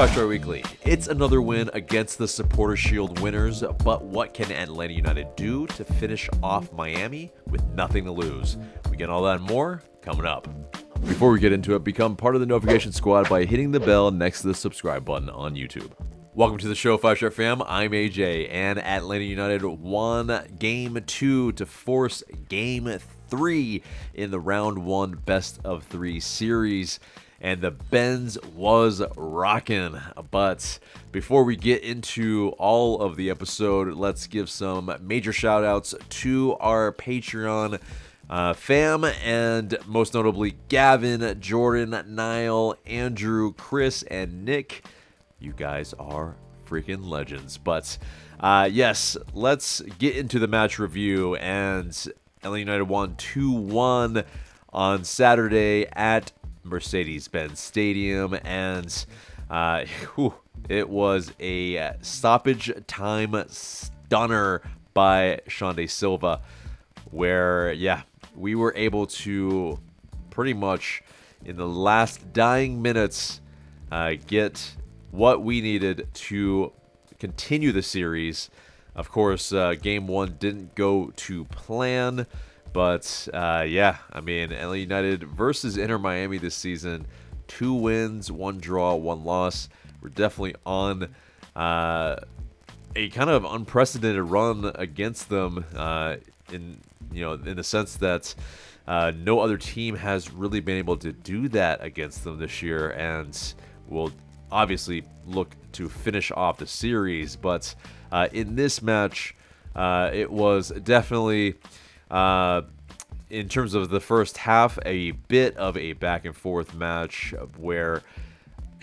Five-Star Weekly. It's another win against the Supporter Shield winners, but what can Atlanta United do to finish off Miami with nothing to lose? We get all that and more coming up. Before we get into it, become part of the notification squad by hitting the bell next to the subscribe button on YouTube. Welcome to the show, Five-Star fam. I'm AJ, and Atlanta United won Game 2 to force Game 3 in the Round 1 best-of-3 series. And the Benz was rocking. But before we get into all of the episode, let's give some major shout outs to our Patreon fam, and most notably Gavin, Jordan, Niall, Andrew, Chris, and Nick. You guys are freaking legends. But yes, let's get into the match review. And LA United won 2-1 on Saturday at Mercedes-Benz Stadium, and it was a stoppage time stunner by Xande Silva, where we were able to pretty much in the last dying minutes get what we needed to continue the series. Of course, Game 1 didn't go to plan. But, I mean, LA United versus Inter Miami this season, 2 wins, 1 draw, 1 loss. We're definitely on a kind of unprecedented run against them in the sense that no other team has really been able to do that against them this year, and we'll obviously look to finish off the series. But in this match, it was definitely... in terms of the first half, a bit of a back and forth match where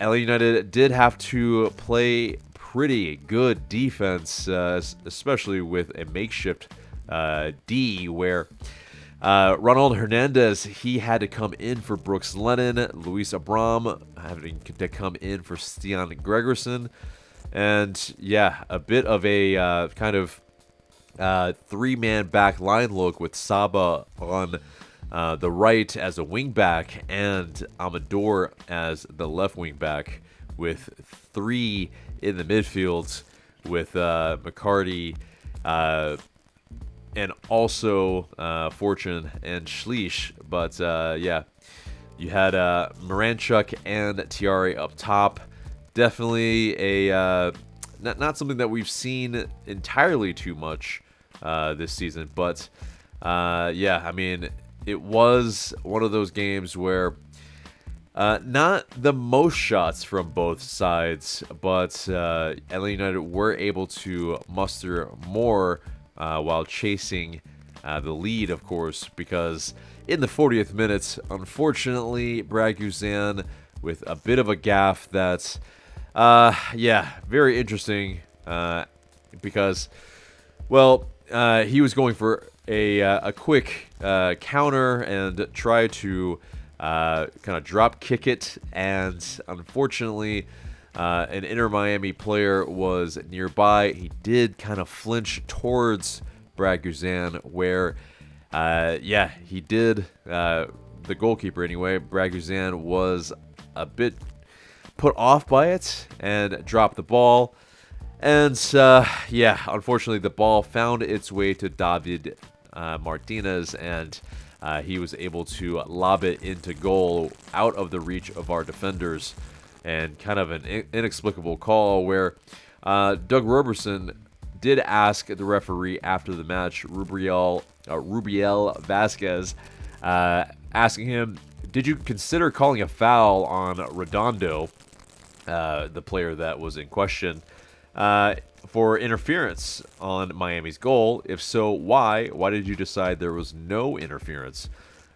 LA United did have to play pretty good defense, especially with a makeshift D, where Ronald Hernandez, he had to come in for Brooks Lennon, Luis Abram having to come in for Stian Gregerson, and a bit of a kind of 3-man back line look with Saba on the right as a wing back and Amador as the left wing back, with 3 in the midfield with McCarty and also Fortune and Schleich. But you had Moranchuk and Tiare up top. Definitely a not something that we've seen entirely too much this season, but I mean, it was one of those games where not the most shots from both sides, but LA United were able to muster more while chasing the lead, of course, because in the 40th minute, unfortunately, Brad Guzan with a bit of a gaffe that's very interesting because, well, he was going for a quick counter and try to kind of drop kick it, and unfortunately an Inter Miami player was nearby. He did kind of flinch towards Brad Guzan, where he did, the goalkeeper anyway, Brad Guzan was a bit put off by it and dropped the ball. And, unfortunately, the ball found its way to David Martinez, and he was able to lob it into goal out of the reach of our defenders. And kind of an inexplicable call where Doug Roberson did ask the referee after the match, Rubiel Vasquez, asking him, did you consider calling a foul on Redondo, the player that was in question, for interference on Miami's goal? If so, why? Why did you decide there was no interference?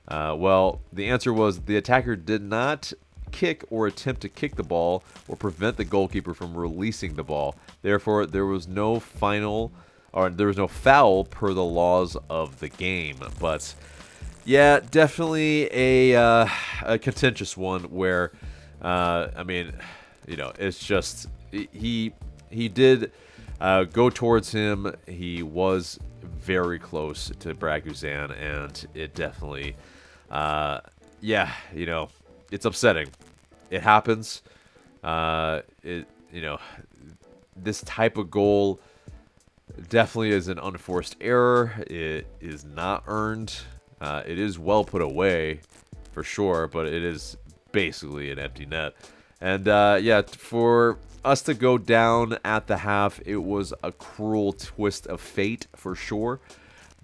Well, the answer was the attacker did not kick or attempt to kick the ball or prevent the goalkeeper from releasing the ball. Therefore, there was no foul per the laws of the game. But yeah, definitely a contentious one where, it's just he did go towards him. He was very close to Brad Guzan, and it definitely, it's upsetting. It happens. It this type of goal definitely is an unforced error. It is not earned. It is well put away, for sure, but it is basically an empty net. And for us to go down at the half, it was a cruel twist of fate, for sure.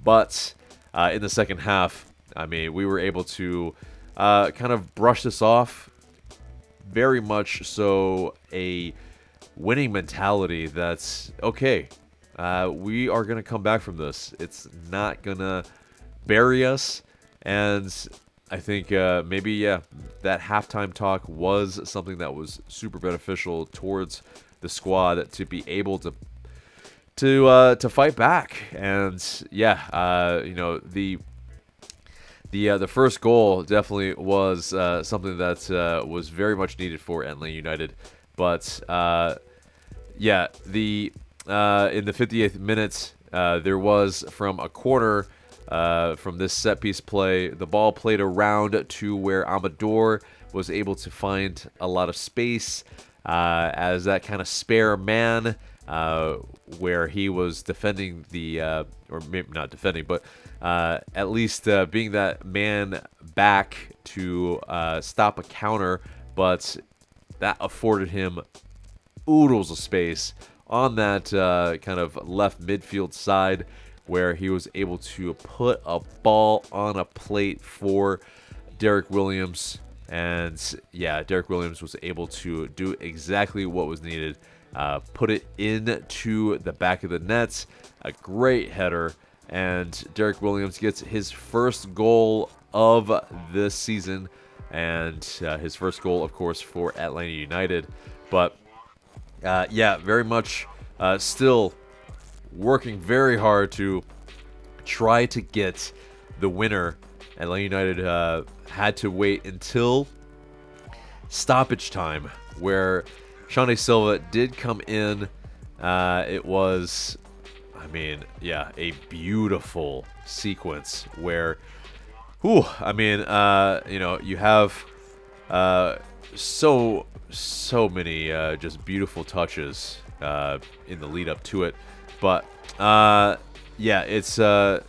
But in the second half, I mean, we were able to kind of brush this off. Very much so a winning mentality that's, okay, we are going to come back from this. It's not going to bury us. And I think maybe, that halftime talk was something that was super beneficial towards the squad to be able to fight back. And the first goal definitely was something that was very much needed for Atlanta United. But in the 58th minute, there was from a corner from this set piece play, the ball played around to where Amador was able to find a lot of space as that kind of spare man where he was defending or maybe not defending, but at least being that man back to stop a counter, but that afforded him oodles of space on that kind of left midfield side where he was able to put a ball on a plate for Derek Williams. And Derek Williams was able to do exactly what was needed. Put it into the back of the net. A great header. And Derek Williams gets his first goal of this season. And his first goal, of course, for Atlanta United. But, very much still working very hard to try to get the winner. Atlanta United had to wait until stoppage time, where Shane Silva did come in. It was, a beautiful sequence where, you have so many just beautiful touches in the lead up to it. But it's a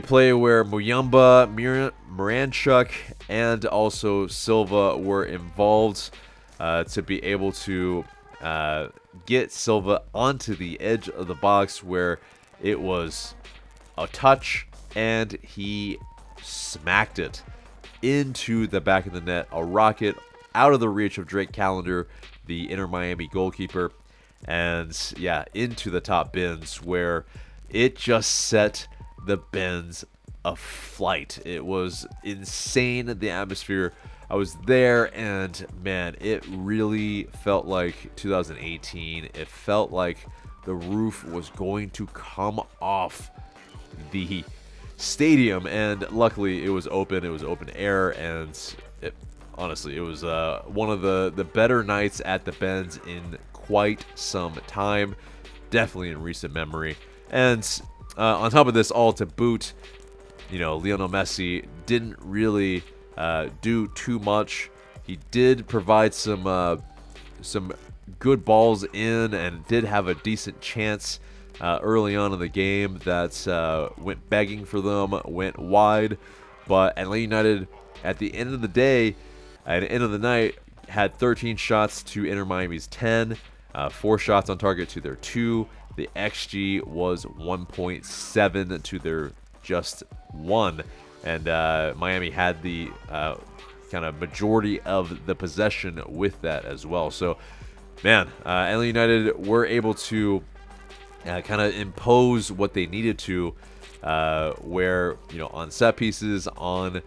play where Muyamba, Miranchuk, and also Silva were involved to be able to get Silva onto the edge of the box where it was a touch, and he smacked it into the back of the net. A rocket out of the reach of Drake Callender, the Inter Miami goalkeeper, and into the top bins where it just set the Benz aflight. It was insane, the atmosphere. I was there, and man, it really felt like 2018. It felt like the roof was going to come off the stadium, and luckily it was open. It was open air, and it was one of the better nights at the Benz in quite some time, definitely in recent memory. And on top of this, all to boot, Lionel Messi didn't really do too much. He did provide some good balls in, and did have a decent chance early on in the game that went begging for them, went wide. But Atlanta United, at the end of the day, at the end of the night, had 13 shots to Inter Miami's 10, 4 shots on target to their 2. The XG was 1.7 to their just 1. And Miami had the kind of majority of the possession with that as well. So, man, Atlanta United were able to kind of impose what they needed to, where, on set pieces, on,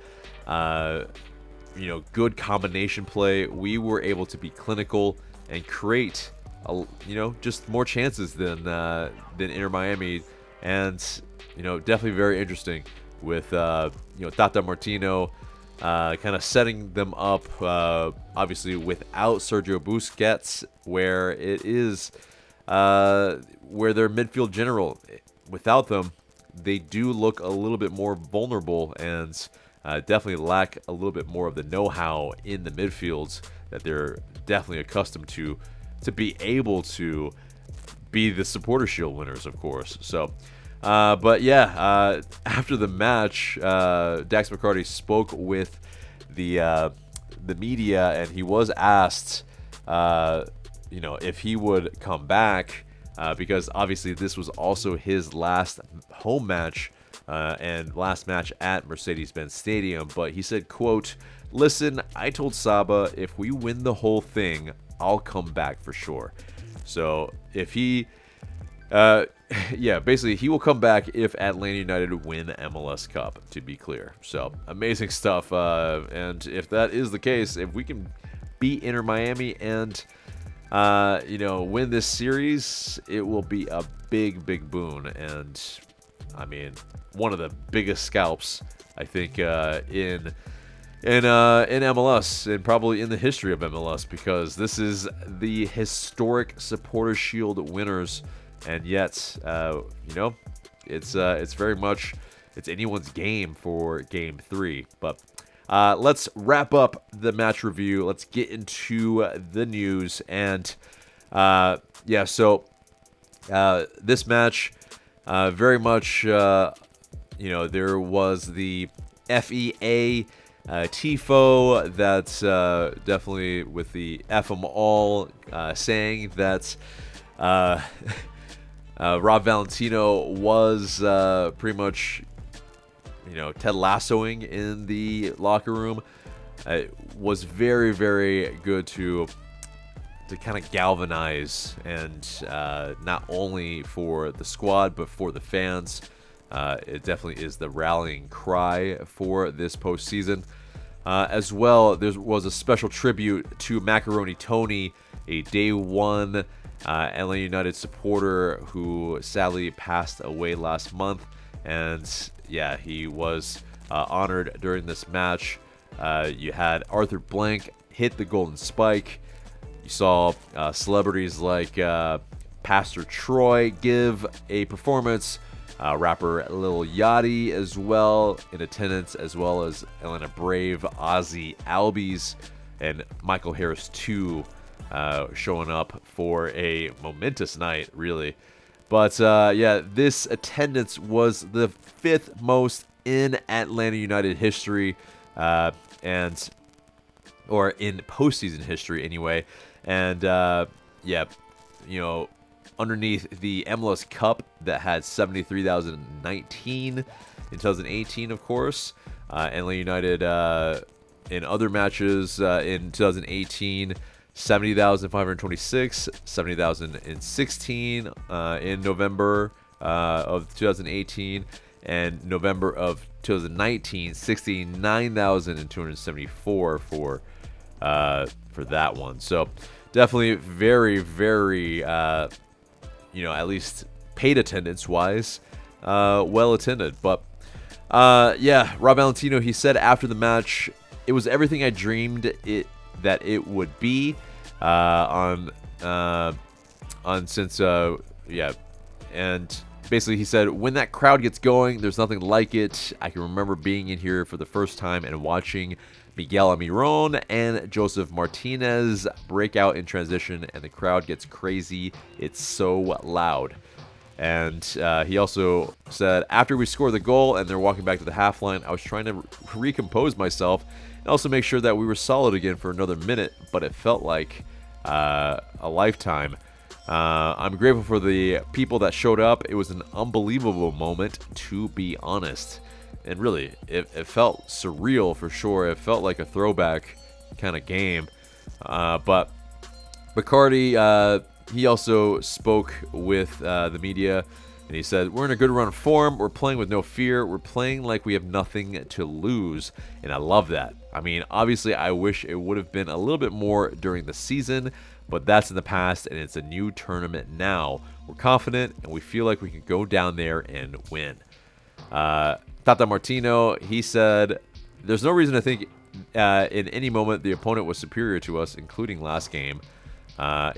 good combination play, we were able to be clinical and create just more chances than Inter Miami, and definitely very interesting with Tata Martino kind of setting them up, obviously without Sergio Busquets, where it is where their midfield general, without them, they do look a little bit more vulnerable, and definitely lack a little bit more of the know-how in the midfields that they're definitely accustomed to be able to be the Supporter Shield winners, of course. So, but yeah, after the match, Dax McCarty spoke with the media, and he was asked, if he would come back, because obviously this was also his last home match and last match at Mercedes-Benz Stadium. But he said, quote, "Listen, I told Saba if we win the whole thing, I'll come back for sure." So if he, basically he will come back if Atlanta United win the MLS Cup, to be clear. So amazing stuff. And if that is the case, if we can beat Inter Miami and win this series, it will be a big, big boon. And I mean, one of the biggest scalps, I think, in MLS and probably in the history of MLS, because this is the historic Supporter Shield winners, and yet, it's very much anyone's game for Game 3. But let's wrap up the match review. Let's get into the news, and so this match, very much, there was the FEA tifo that's definitely with the F 'em all, saying that Rob Valentino was pretty much, Ted Lassoing in the locker room. It was very, very good to kind of galvanize, and not only for the squad but for the fans. It definitely is the rallying cry for this postseason. As well, there was a special tribute to Macaroni Tony, a Day 1 Atlanta United supporter who sadly passed away last month. And yeah, he was honored during this match. You had Arthur Blank hit the golden spike. You saw celebrities like Pastor Troy give a performance. Rapper Lil Yachty as well in attendance, as well as Atlanta Brave Ozzy Albies and Michael Harris too, showing up for a momentous night, really. But this attendance was the 5th most in Atlanta United history, or in postseason history anyway. And underneath the MLS Cup that had 73,019 in 2018, of course. Atlanta United in other matches in 2018, 70,526, 70,016 in November of 2018, and November of 2019, 69,274 for that one. So definitely very, very at least paid attendance wise, well attended. But Rob Valentino, he said after the match, "It was everything I dreamed that it would be and basically he said, when that crowd gets going, there's nothing like it. I can remember being in here for the first time and watching Miguel Almiron and Joseph Martinez break out in transition, and the crowd gets crazy. It's so loud." And he also said, "After we score the goal and they're walking back to the half line, I was trying to recompose myself and also make sure that we were solid again for another minute, but it felt like a lifetime. I'm grateful for the people that showed up. It was an unbelievable moment, to be honest." And really, it felt surreal for sure. It felt like a throwback kind of game. But McCarty, he also spoke with the media, and he said, "We're in a good run of form. We're playing with no fear. We're playing like we have nothing to lose." And I love that. I mean, obviously, I wish it would have been a little bit more during the season, but that's in the past, and it's a new tournament now. We're confident, and we feel like we can go down there and win. Tata Martino, he said, "There's no reason to think in any moment the opponent was superior to us, including last game.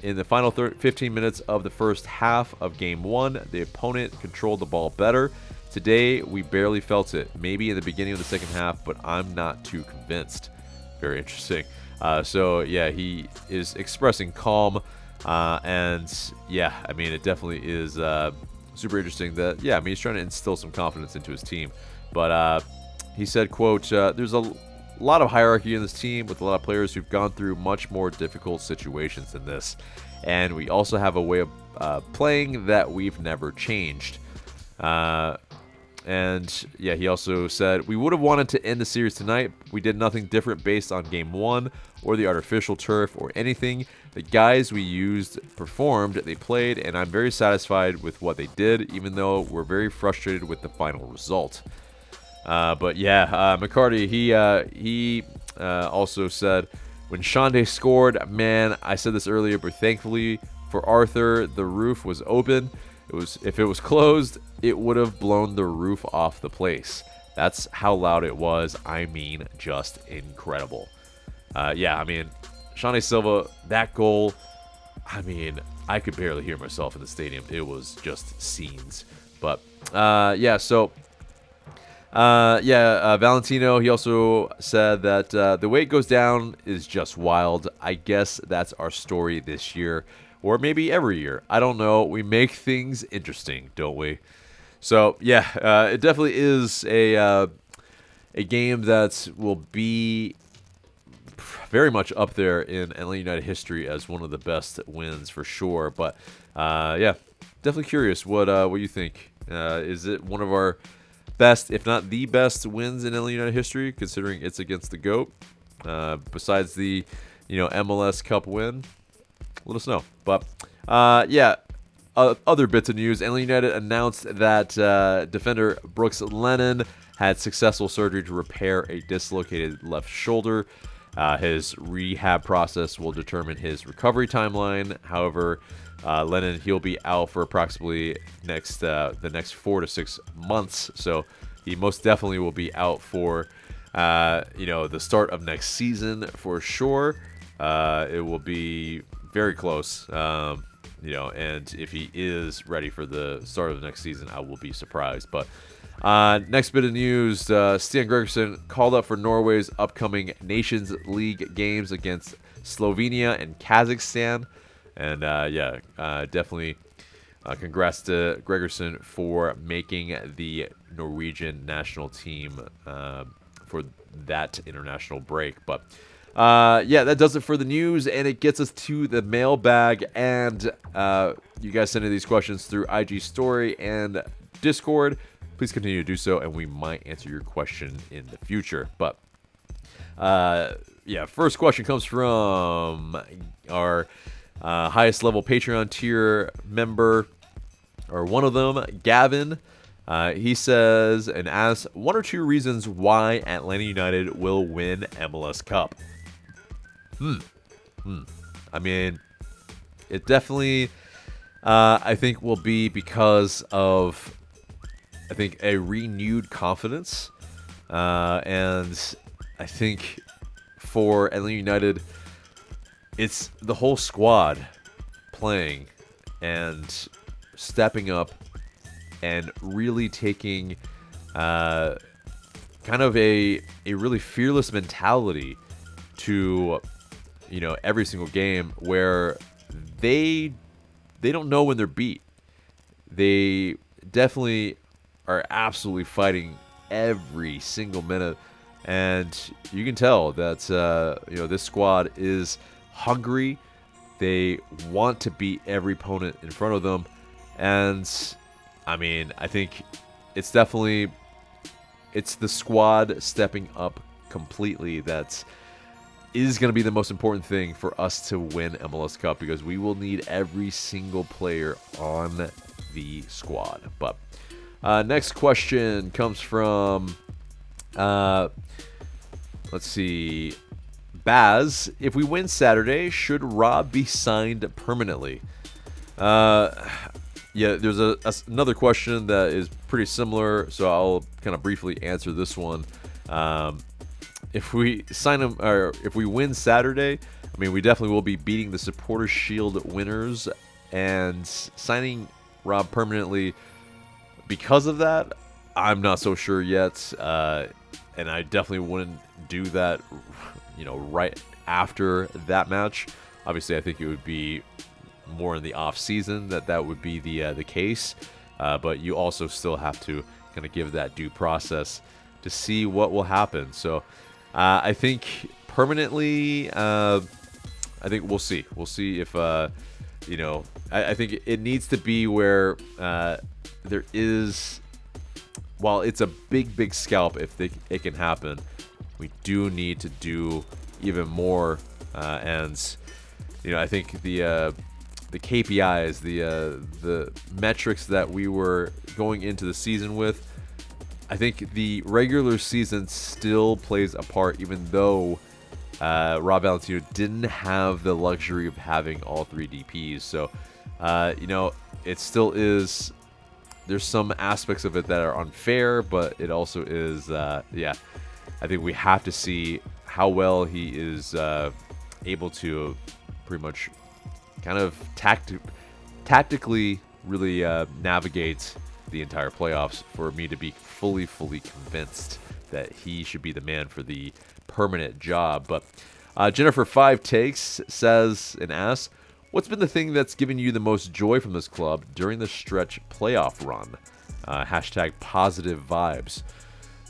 In the final 15 minutes of the first half of Game 1, the opponent controlled the ball better. Today, we barely felt it. Maybe in the beginning of the second half, but I'm not too convinced. Very interesting. So, yeah, he is expressing calm. And, yeah, I mean, it definitely is super interesting that, yeah, I mean, he's trying to instill some confidence into his team. But he said, quote, there's a lot of hierarchy in this team with a lot of players who've gone through much more difficult situations than this. And we also have a way of playing that we've never changed. And, yeah, he also said, we would have wanted to end the series tonight. We did nothing different based on Game 1 or the artificial turf or anything. The guys we used performed, they played, and I'm very satisfied with what they did, even though we're very frustrated with the final result. But, yeah, McCarty, he also said, when Shonday scored, man, I said this earlier, but thankfully for Arthur, the roof was open. If it was closed, it would have blown the roof off the place. That's how loud it was. I mean, just incredible. Yeah, I mean, Shonday Silva, that goal, I mean, I could barely hear myself in the stadium. It was just scenes. But, yeah, so, Valentino, he also said that the way it goes down is just wild. I guess that's our story this year. Or maybe every year. I don't know. We make things interesting, don't we? So, yeah, it definitely is a game that will be very much up there in Atlanta United history as one of the best wins for sure. But, yeah, definitely curious what you think. Is it one of our best, if not the best, wins in Atlanta United history, considering it's against the GOAT? Besides the, MLS Cup win? Let us know. But, yeah, other bits of news. Atlanta United announced that defender Brooks Lennon had successful surgery to repair a dislocated left shoulder. His rehab process will determine his recovery timeline. However, Lennon, he'll be out for approximately the next 4 to 6 months. So he most definitely will be out for, the start of next season for sure. It will be very close, and if he is ready for the start of the next season, I will be surprised. But next bit of news, Stian Gregerson called up for Norway's upcoming Nations League games against Slovenia and Kazakhstan. And, definitely congrats to Gregerson for making the Norwegian national team for that international break. But that does it for the news, and it gets us to the mailbag. And you guys send in these questions through IG Story and Discord. Please continue to do so, and we might answer your question in the future. But, first question comes from our highest level Patreon tier member, or one of them, Gavin. He says and asks, 1 or 2 reasons why Atlanta United will win MLS Cup. I mean, it definitely, I think, will be because of, a renewed confidence. And I think for Atlanta United, it's the whole squad playing and stepping up and really taking kind of a really fearless mentality to every single game, where they don't know when they're beat. They definitely are absolutely fighting every single minute, and you can tell that this squad is hungry. They want to beat every opponent in front of them, and I mean, I think it's the squad stepping up completely that is going to be the most important thing for us to win MLS Cup, because we will need every single player on the squad. But next question comes from, let's see, Baz. If we win Saturday, should Rob be signed permanently? There's another question that is pretty similar, so I'll kind of briefly answer this one. If we sign him, or if we win Saturday, I mean, we definitely will be beating the Supporters Shield winners, and signing Rob permanently because of that, I'm not so sure yet, and I definitely wouldn't do that, right after that match. Obviously, I think it would be more in the off season that would be the case, but you also still have to kind of give that due process to see what will happen. So, I think permanently, I think we'll see. We'll see if I think it needs to be where there is. While it's a big scalp, if it can happen, we do need to do even more. And I think the KPIs, the metrics that we were going into the season with, I think the regular season still plays a part, even though Rob Valentino didn't have the luxury of having all 3 DPs. So, it still is. There's some aspects of it that are unfair, but it also is, I think we have to see how well he is able to pretty much kind of tactically really navigate the entire playoffs for me to be fully convinced that he should be the man for the permanent job. But Jennifer 5 Takes says and asks, what's been the thing that's given you the most joy from this club during the stretch playoff run? Hashtag positive vibes.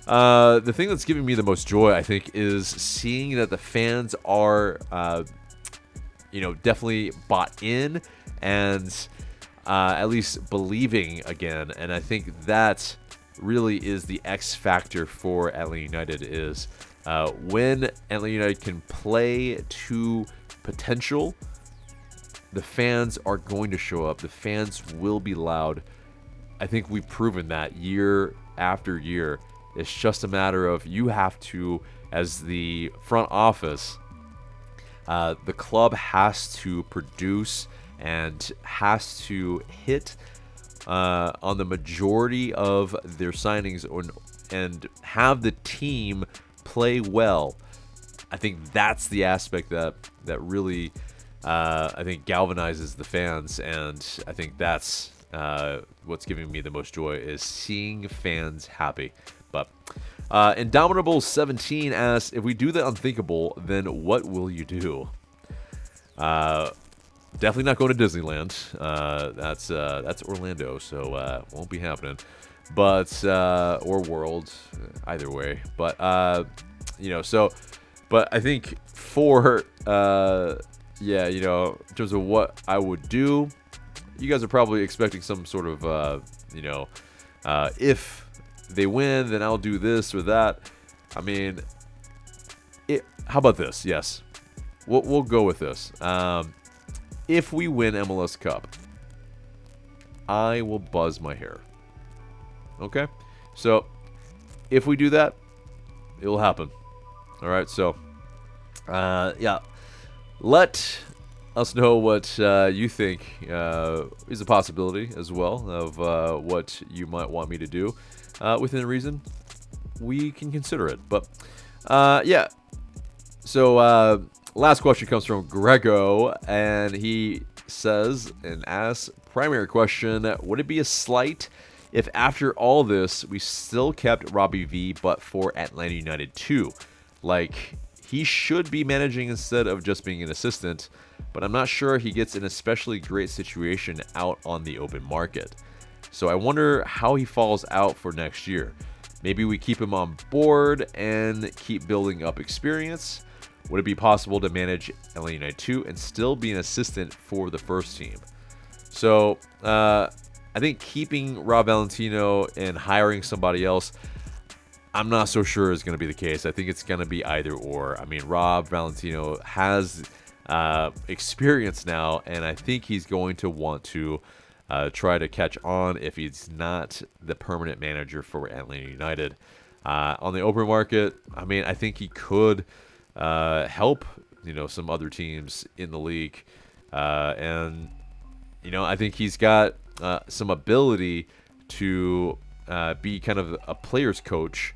The thing that's giving me the most joy, I think, is seeing that the fans are, definitely bought in and at least believing again. And I think that really is the X factor for Atlanta United is when Atlanta United can play to potential, the fans are going to show up. The fans will be loud. I think we've proven that year after year. It's just a matter of you have to, as the front office, the club has to produce and has to hit on the majority of their signings and have the team play well. I think that's the aspect that really I think galvanizes the fans, and I think that's what's giving me the most joy is seeing fans happy. But Indomitable 17 asks, if we do the unthinkable, then what will you do? Definitely not going to Disneyland. That's Orlando, so won't be happening. But or World, either way. But but I think for in terms of what I would do, you guys are probably expecting some sort of if they win, then I'll do this or that. I mean, how about this? Yes, we'll go with this. If we win MLS Cup, I will buzz my hair. Okay? So, if we do that, it will happen. All right, so, let us know what you think is a possibility as well of what you might want me to do. Within reason, we can consider it. But, So, last question comes from Grego, and he says and asks, primary question, would it be a slight if after all this we still kept Robbie V but for Atlanta United 2? Like, he should be managing instead of just being an assistant, but I'm not sure he gets an especially great situation out on the open market. So I wonder how he falls out for next year. Maybe we keep him on board and keep building up experience. Would it be possible to manage Atlanta United 2 and still be an assistant for the first team? So I think keeping Rob Valentino and hiring somebody else, I'm not so sure is going to be the case. I think it's going to be either or. I mean, Rob Valentino has experience now, and I think he's going to want to try to catch on if he's not the permanent manager for Atlanta United. On the open market, I mean, I think he could help, some other teams in the league. And, I think he's got some ability to be kind of a player's coach.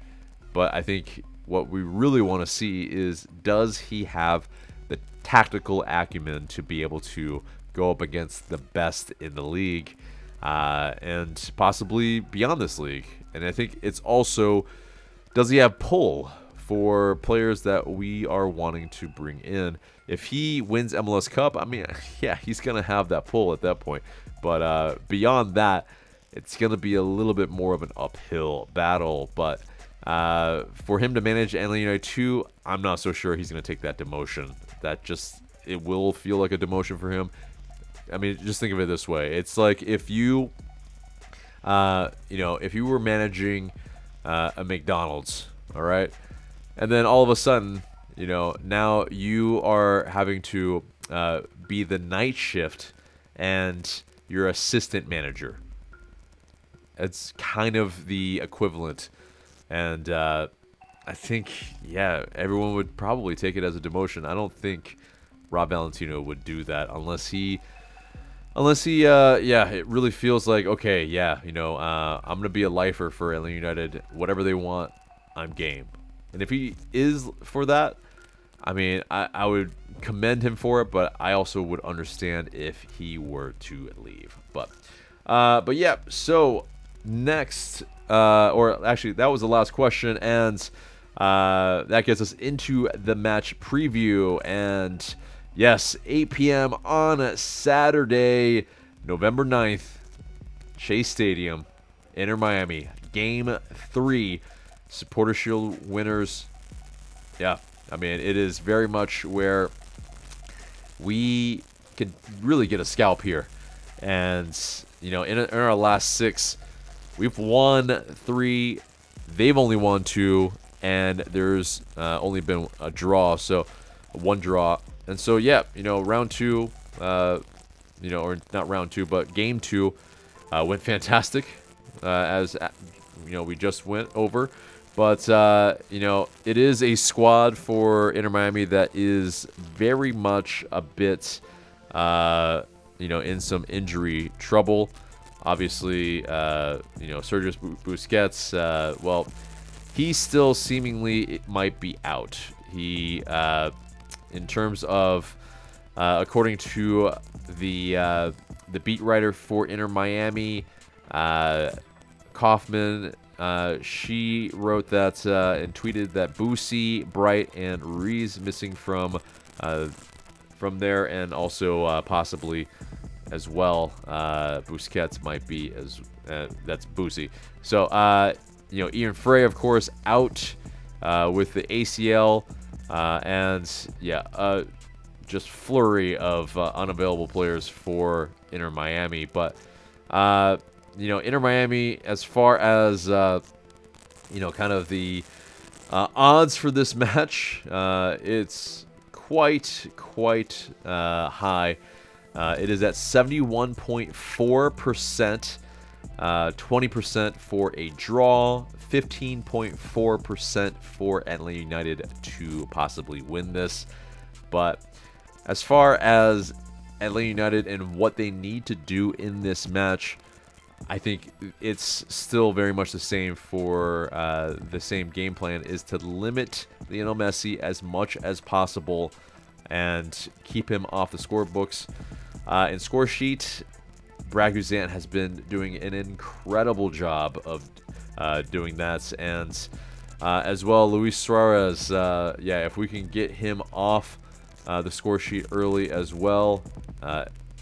But I think what we really want to see is, does he have the tactical acumen to be able to go up against the best in the league? and possibly beyond this league. And I think it's also, does he have pull for players that we are wanting to bring in? If he wins MLS Cup, I mean, yeah, he's going to have that pull at that point. But beyond that, it's going to be a little bit more of an uphill battle. But for him to manage Atlanta United 2, I'm not so sure he's going to take that demotion. It will feel like a demotion for him. I mean, just think of it this way. It's like if you, if you were managing a McDonald's, all right, and then all of a sudden, now you are having to be the night shift and your assistant manager. It's kind of the equivalent. And I think, everyone would probably take it as a demotion. I don't think Rob Valentino would do that unless he, it really feels like, okay, I'm going to be a lifer for Atlanta United. Whatever they want, I'm game. And if he is for that, I mean, I would commend him for it, but I also would understand if he were to leave. But yeah, so next, or actually, that was the last question, and that gets us into the match preview. And yes, 8 p.m. on Saturday, November 9th, Chase Stadium, Inter Miami, Game 3, Supporter Shield winners. Yeah, I mean, it is very much where we could really get a scalp here. And, in our last 6, we've won 3, they've only won 2, and there's only been a draw, so 1 draw. And so, round 2, or not round 2, but game 2 went fantastic, as, we just went over. But, it is a squad for Inter Miami that is very much a bit, in some injury trouble. Obviously, Sergio Busquets, he still seemingly might be out. He, in terms of, according to the beat writer for Inter Miami, Kaufman, she wrote that and tweeted that Boosie, Bright, and Ruiz missing from there, and also possibly as well Busquets might be that's Boosie. So Ian Frey, of course, out with the ACL, and just flurry of unavailable players for Inter Miami. But Inter Miami, as far as kind of the odds for this match, it's quite high. It is at 71.4%, 20% for a draw, 15.4% for Atlanta United to possibly win this. But as far as Atlanta United and what they need to do in this match, I think it's still very much the same for the same game plan, is to limit Lionel Messi as much as possible and keep him off the scorebooks. In score sheet, Brad Guzan has been doing an incredible job of doing that. And as well, Luis Suarez, if we can get him off the score sheet early as well,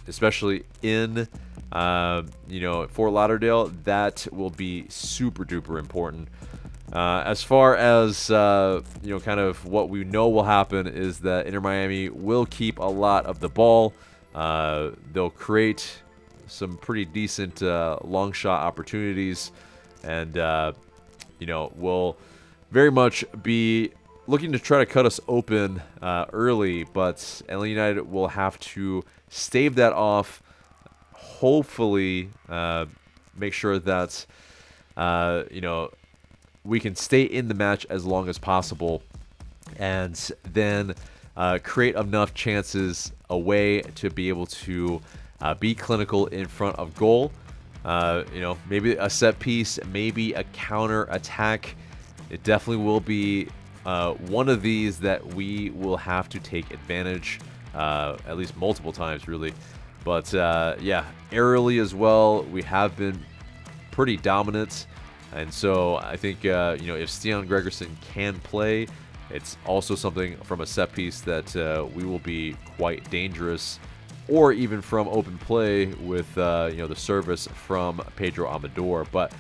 especially in Fort Lauderdale, that will be super duper important. As far as kind of what we know will happen is that Inter Miami will keep a lot of the ball. They'll create some pretty decent long shot opportunities, and will very much be looking to try to cut us open early. But Atlanta United will have to stave that off. Hopefully, make sure that we can stay in the match as long as possible, and then create enough chances away to be able to be clinical in front of goal. Maybe a set piece, maybe a counter attack. It definitely will be one of these that we will have to take advantage, at least multiple times, really. But yeah, aerially as well, we have been pretty dominant. And so I think, if Stian Gregerson can play, it's also something from a set piece that we will be quite dangerous, or even from open play with, the service from Pedro Amador. But,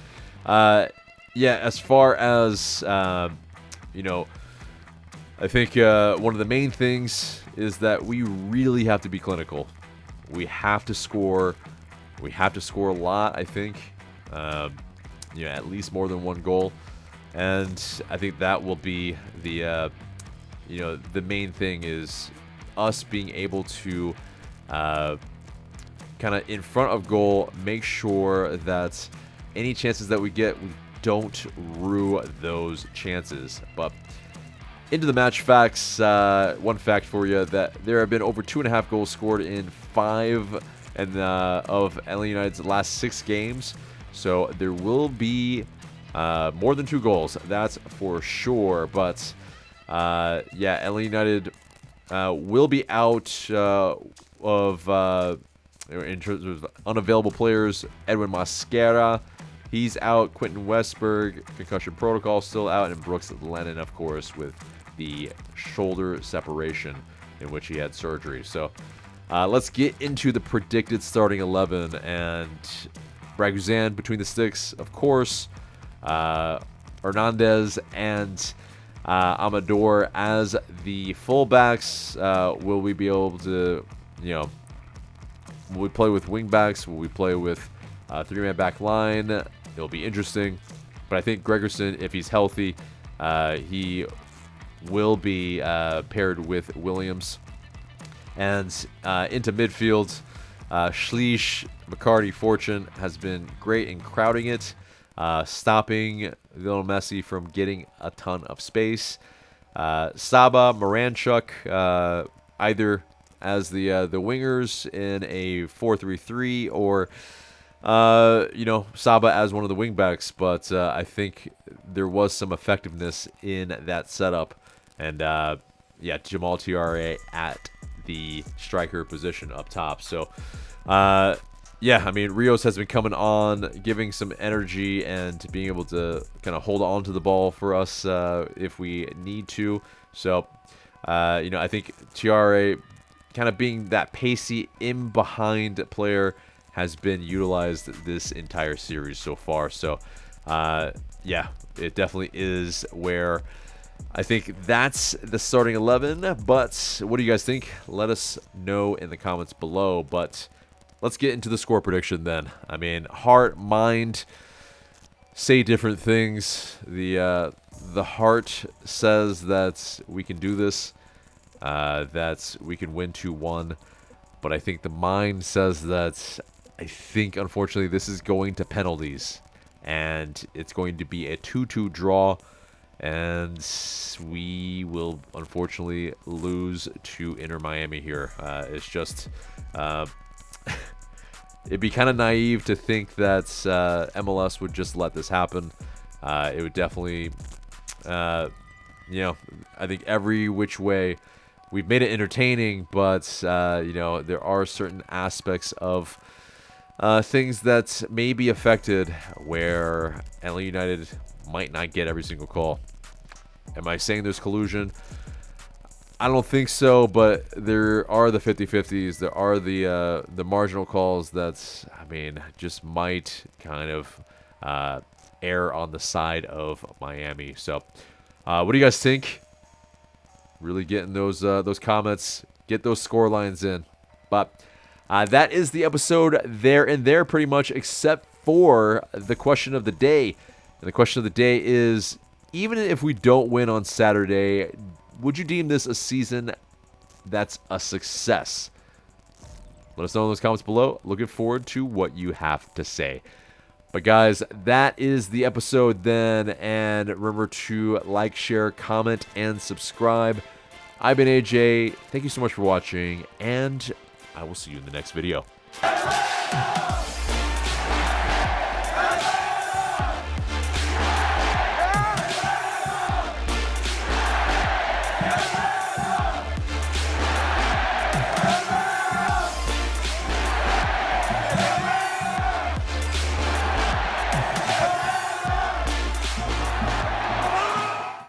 yeah, as far as, I think one of the main things is that we really have to be clinical. We have to score. We have to score a lot, I think. At least more than one goal. And I think that will be the, the main thing is us being able to kind of in front of goal, make sure that any chances that we get, we don't rue those chances. But into the match facts, one fact for you, that there have been over 2.5 goals scored in 5 of Atlanta United's last 6 games. So there will be more than 2 goals, that's for sure. But yeah, Atlanta United will be out of in terms of unavailable players. Edwin Mosquera, he's out. Quentin Westberg, concussion protocol, still out, and Brooks Lennon, of course, with the shoulder separation in which he had surgery. So let's get into the predicted starting 11. And Braguzan between the sticks, of course. Hernandez and Amador as the fullbacks. Will we be able to, will we play with wingbacks? Will we play with 3-man back line? It'll be interesting. But I think Gregerson, if he's healthy, he will be paired with Williams. And into midfield, Schleich, McCarty, Fortune has been great in crowding it, stopping Lionel Messi from getting a ton of space. Saba, Moranchuk, either as the wingers in a 4-3-3, or Saba as one of the wingbacks. But I think there was some effectiveness in that setup, and yeah, Jamal Tiare at the striker position up top. So yeah, I mean, Rios has been coming on, giving some energy and being able to kind of hold on to the ball for us if we need to. So I think Tiare kind of being that pacey in behind player has been utilized this entire series so far. So yeah, it definitely is where I think that's the starting 11. But what do you guys think? Let us know in the comments below. But let's get into the score prediction then. I mean, heart, mind say different things. The heart says that we can do this, that we can win 2-1. But I think the mind says that I think, unfortunately, this is going to penalties. And it's going to be a 2-2 draw. And we will, unfortunately, lose to Inter Miami here. It's just... it'd be kind of naive to think that MLS would just let this happen. It would definitely, I think every which way we've made it entertaining, but, there are certain aspects of things that may be affected where Atlanta United might not get every single call. Am I saying there's collusion? I don't think so, but there are the 50-50s. There are the marginal calls that, I mean, just might kind of err on the side of Miami. So, what do you guys think? Really getting those comments, get those score lines in. But that is the episode there pretty much, except for the question of the day. And the question of the day is, even if we don't win on Saturday, would you deem this a season that's a success? Let us know in those comments below. Looking forward to what you have to say. But guys, that is the episode then. And remember to like, share, comment, and subscribe. I've been AJ. Thank you so much for watching, and I will see you in the next video.